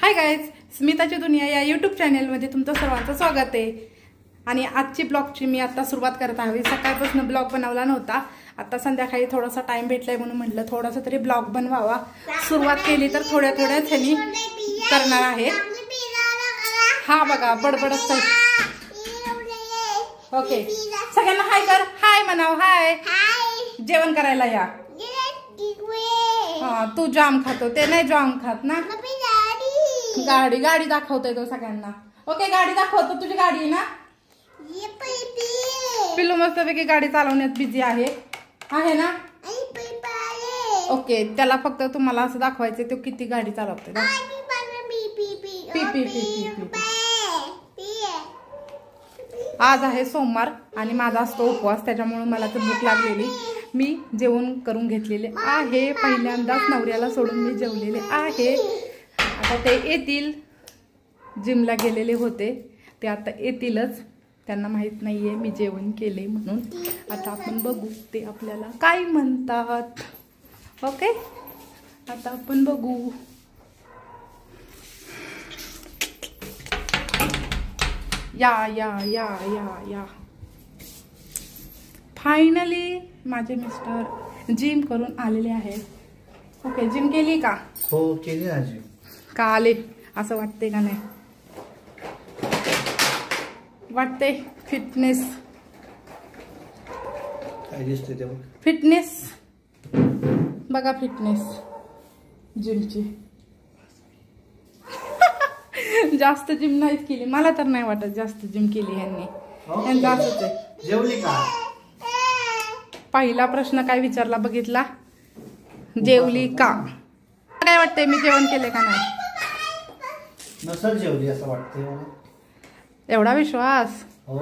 Hi guys, स्मिताची दुनिया या YouTube चॅनलमध्ये तुमचं सर्वांचं स्वागत आहे। आणि आजची ब्लॉगची मी आता सुरुवात करत आहे। सकाळपासून ब्लॉग बनवला नव्हता, आता संध्याकाळी थोडासा टाइम भेटलाय म्हणून म्हटलं थोडासा तरी ब्लॉग बनवावा। सुरुवात केली तर थोड्या थोड्याच ह्यानी करणार आहे। हा बघा बडबडच ओके, सगळ्यांना हाय कर, हाय म्हणाव, हाय। जेवण करायला या। हा तू जाम खातो, ते नाही जाम खात ना। गाडी गाडी दाखवतोय तो सगळ्यांना। ओके गाडी दाखवतो, तुझी गाडी आहे ना। पिल्लू मस्तपैकी गाडी चालवण्यात बिझी आहे ना। ओके, त्याला फक्त तुम्हाला असं दाखवायचं तो किती गाडी चालवतोय। आज आहे सोमवार आणि माझा असतो उपवास, त्याच्यामुळे मला तर भूक लागलेली। मी जेवण करून घेतलेले आहे, पहिल्यांदाच नवऱ्याला सोडून मी जेवलेले आहे। आता ते येतील, जिमला गेलेले होते ते आता येतीलच, त्यांना माहित नाहीये मी जेवण केले म्हणून। आता आपण बघू ते आपल्याला काय म्हणतात। ओके आता आपण बघू। या या या या या फायनली माझे मिस्टर जिम करून आलेले आहेत। ओके, जिम केली का? हो केली ना जिम। का आले असं वाटते का नाही? वाटते फिटनेस काय दिसते ते? फिटनेस बघा, फिटनेस जिमची। जास्त जिम नाहीच केली, मला तर नाही वाटत जास्त जिम केली ह्यांनी। ह्यांचं असंच आहे। जेवली का? पहिला प्रश्न काय विचारला बघितला? जेवली का? काय वाटतंय मी जेवण केले का नाही? नसल जेवली असं वाटतंय मला। एवढा विश्वास? हो।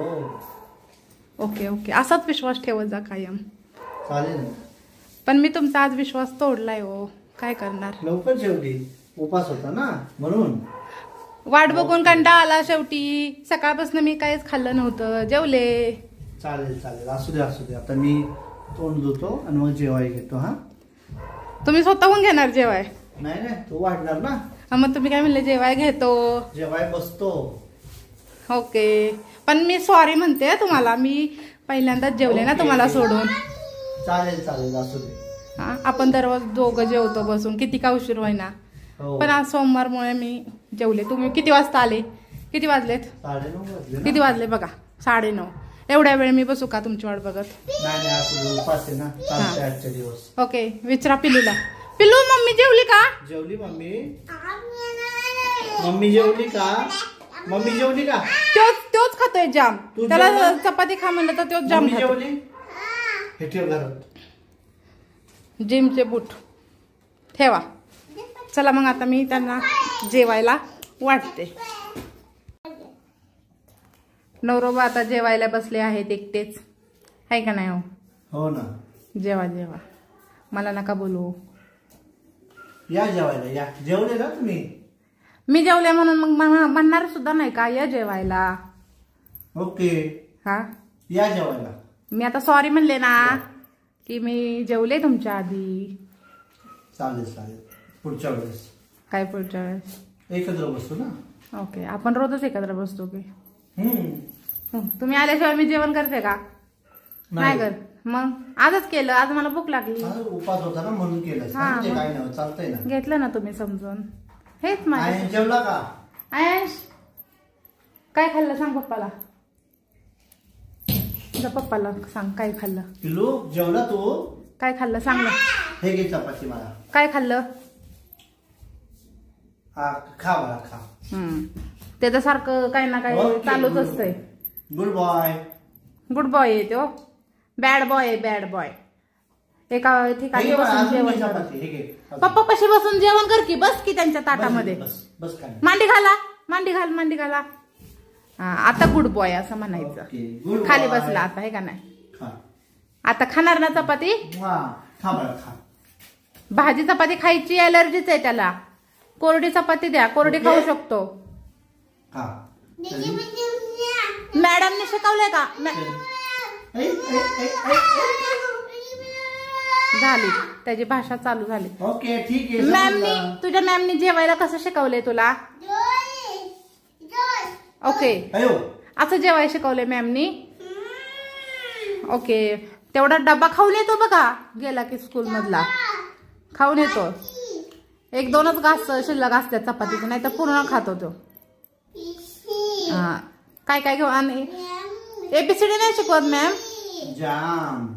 ओके ओके, असाच विश्वास ठेवत जा कायम। चालेल ना। पण मी तुमचा आज विश्वास तोडलाय हो, काय करणार। लवकर जेवली, उपास होता ना म्हणून। वाट बघून कंटाळा आला शेवटी। सकाळपासून मी काहीच खाल्लं नव्हतं, जेवले। चालेल चालेल, असू दे असू दे। आता मी तोंड धुतो आणि मग जेवाय घेतो। हा तुम्ही स्वतःहून घेणार जेवाय? नाही नाही, तू वाढणार ना। मग तुम्ही काय म्हणले जेवाय घेतो? जेवाय बसतो। ओके, पण मी सॉरी म्हणते तुम्हाला, मी पहिल्यांदाच जेवले ना तुम्हाला सोडून। चालेल चालेल, असू दे। हा, आपण दररोज दोघं जेवतो बसून, किती का उशीर होईना। पण आज सोमवारमुळे मी जेवले। तुम्ही किती वाजता आले? किती वाजलेत? 9:30 वाजले। किती वाजले बघा? 9:30। एवढ्या वेळ मी बसू का तुमची वाट बघत? नाही नाही, असू दे, उपास आहे ना, चालते आजचे दिवस। ओके, विचारा पिल्लूला। पिल्लू मम्मी जेवली का? जेवली मम्मी? मम्मी जेवली का? मम्मी जेवली का? तोच खातोय जाम। त्याला चपाती खा म्हणलं तर तोच जाम खातो। जेवली? हे ठेव घरात। जिमचे बूट ठेवा। चला मग आता मी त्यांना जेवायला वाटते। नवरोबा आता जेवायला बसले आहेत एकटेच, आहे का नाही? हो ना। जेवा जेवा, मला नका बोलू। या जेवायला या। जेवले ना तुम्ही? मी जेवले म्हणून मग म्हणणार सुद्धा नाही का या जेवायला? ओके, हा या जेवायला। मी आता सॉरी म्हणले ना की मी जेवले तुमच्या आधी। चालेल चालेल, पुढच्या वेळेस। काय पुढच्या वेळेस? एकत्र बसतो ना। ओके, आपण रोजच एकत्र बसतो की? तुम्ही आल्याशिवाय मी जेवण करते का? नाही कर। मग आजच केलं, आज मला भूक लागली। उपास होता ना म्हणून केलं। काय नाही, चालतंय ना। घेतलं ना तुम्ही समजून। हेच माझ्या। जेवला का आयश? काय खाल्लं सांग पप्पाला। पप्पाला सांग काय खाल्लं। पिल्लू जेवला तू? काय खाल्लं सांग ना। हे घे चपाती मला। काय खाल्लं? हा खा मला, खा। त्याचं सारखं काही ना काही चालूच असतंय। Good boy. गुड बॉय आहे तो, बॅड बॉय आहे, बॅड बॉय। एका ठिकाणी बसून जेवण कर। पप्पा कशी बसून जेवण कर की, बस की त्यांच्या ताटामध्ये। मांडी घाला, मांडी घाल, मांडी घाला। आता गुड बॉय असं म्हणायचं। खाली बसला आता, हे का नाही? आता खाणार ना चपाती? भाजी चपाती खायची ॲलर्जीच आहे त्याला। कोरडी चपाती द्या, कोरडी खाऊ शकतो। मॅडमने शिकवलंय का? झाली, त्याची भाषा चालू झाली. ओके ठीक आहे. तुझ्या मॅमनी जेवायला कसं शिकवलंय तुला? ओके, असं जेवायला शिकवलंय मॅमनी. ओके, तेवढा डब्बा खाऊन येतो बघा, गेला की स्कूल मधला खाऊन येतो. 1-2च घास शिल्लक असतात चपातीचं, नाही तर पूर्ण खातो तो. हा, काय काय घेऊ. आणि ABCD नाही शिकवत मॅम. जाम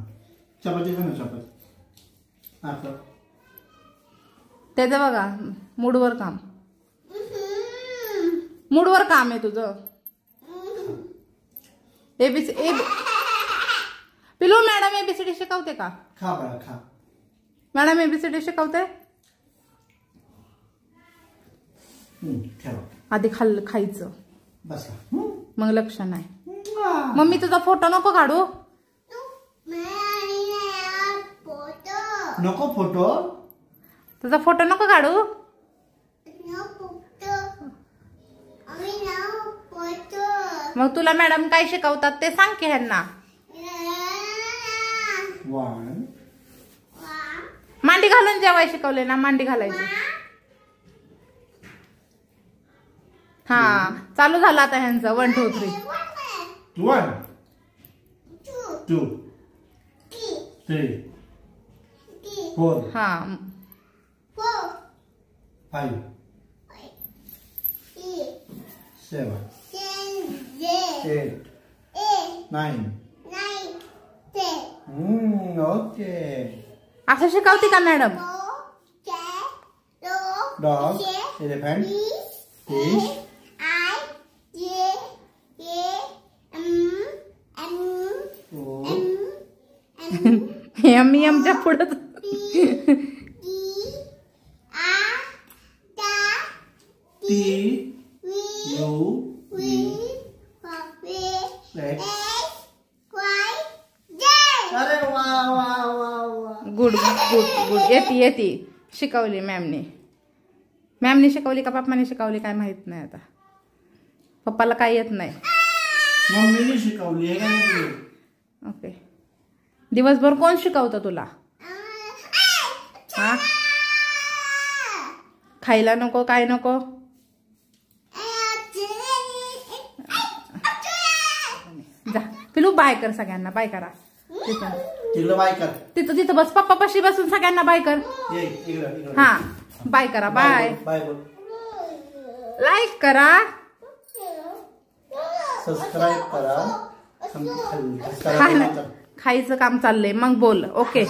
चपाती त्याचं बघा मूडवर काम आहे तुझं. पिलू मॅडम ABCD शिकवते का? खा बरं खा. मॅडम ABCD शिकवते. आधी खायचं बस, मग लक्ष नाही. मम्मी तुझा फोटो नको काढू. नको फोटो, तुझा फोटो नको काढू. मग तुला मॅडम काय शिकवतात ते सांग की ह्यांना. मांडी घालून जेवाय शिकवले ना, मांडी घालायची. हा, चालू झालं आता ह्यांचं 1 2 3. 1 2 3 4 हा 5 7 8 9. ओके, असं शिकवते का मॅडम? डॉग, एलिफंट, फिश, एमच्या पुढे गुड. येते शिकवली मॅमने शिकवली का पप्पाने शिकवली काय माहित नाही. आता पप्पाला काय येत नाही, मम्मीने शिकवली. ओके, दिवसभर कोण शिकवतं तुला? हा, खायला नको, काय नको. जा पिलू, बाय कर सगळ्यांना, बाय करा. तिथं बस, पप्पा पाशी बसून सगळ्यांना बाय कर. हा, बाय करा. बाय. लाईक करा, सबस्क्राईब करा. खायचं काम चाललंय, मग बोल. ओके.